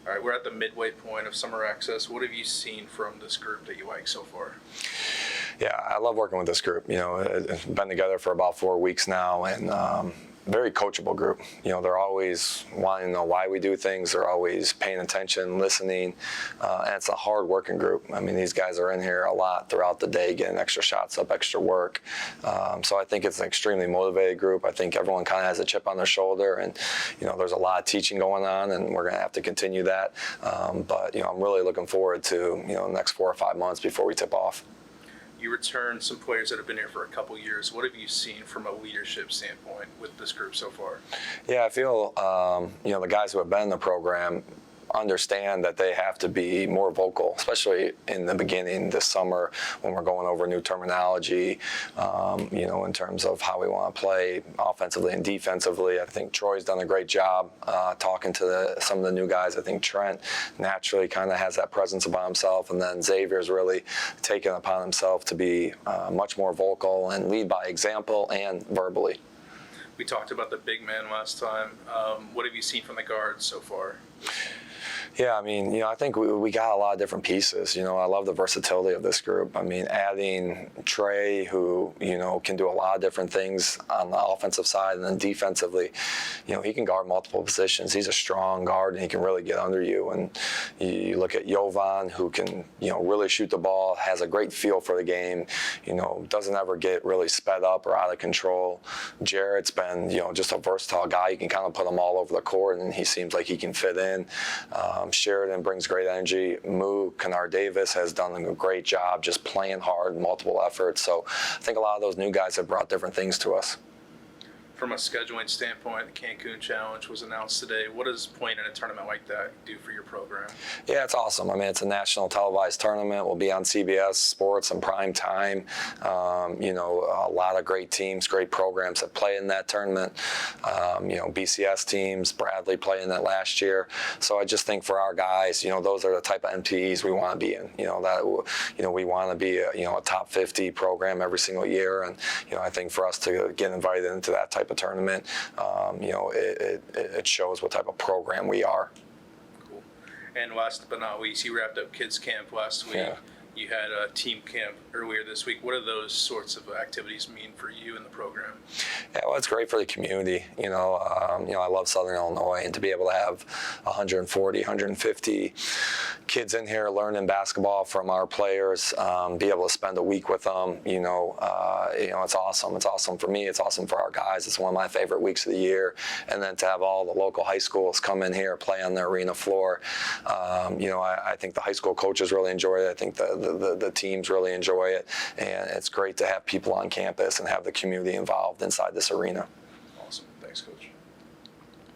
All right, we're at the midway point of summer access. What have you seen from this group that you like so far? Yeah, I love working with this group. It's been together for about 4 weeks now, and very coachable group. They're always wanting to know why we do things. They're always paying attention, listening, and it's a hard-working group. I mean, these guys are in here a lot throughout the day, getting extra shots up, extra work. So I think it's an extremely motivated group. I think everyone kind of has a chip on their shoulder, and there's a lot of teaching going on, and we're going to have to continue that. But I'm really looking forward to the next 4 or 5 months before we tip off. You returned some players that have been here for a couple years. What have you seen from a leadership standpoint with this group so far? Yeah, I feel the guys who have been in the program understand that they have to be more vocal, especially in the beginning this summer when we're going over new terminology, in terms of how we want to play offensively and defensively. I think Troy's done a great job talking to some of the new guys. I think Trent naturally kind of has that presence about himself, and then Xavier's really taken upon himself to be much more vocal and lead by example and verbally. We talked about the big man last time. What have you seen from the guards so far? Yeah, I mean, I think we got a lot of different pieces. I love the versatility of this group. I mean, adding Trey, who, can do a lot of different things on the offensive side, and then defensively, he can guard multiple positions. He's a strong guard, and he can really get under you. And you look at Jovan, who can, really shoot the ball, has a great feel for the game, doesn't ever get really sped up or out of control. Jarrett's been, just a versatile guy. You can kind of put him all over the court, and he seems like he can fit in. Sheridan brings great energy. Kennard Davis has done a great job just playing hard, multiple efforts. So I think a lot of those new guys have brought different things to us. From a scheduling standpoint, the Cancun Challenge was announced today. What does playing in a tournament like that do for your program? Yeah, it's awesome. I mean, it's a national televised tournament. We'll be on CBS Sports in prime time. A lot of great teams, great programs that play in that tournament. BCS teams, Bradley played in that last year. So I just think for our guys, those are the type of MTEs we want to be in. We want to be a top 50 program every single year. And, I think for us to get invited into that type of tournament, it shows what type of program we are. Cool. And last but not least, you wrapped up kids camp last week. Yeah. You had a team camp earlier this week. What do those sorts of activities mean for you in the program? Yeah, well, it's great for the community. I love Southern Illinois, and to be able to have 140, 150 kids in here learning basketball from our players, be able to spend a week with them, it's awesome. It's awesome for me. It's awesome for our guys. It's one of my favorite weeks of the year. And then to have all the local high schools come in here, play on the arena floor, I think the high school coaches really enjoy it. I think the teams really enjoy it, and it's great to have people on campus and have the community involved inside this arena. Awesome. Thanks, Coach.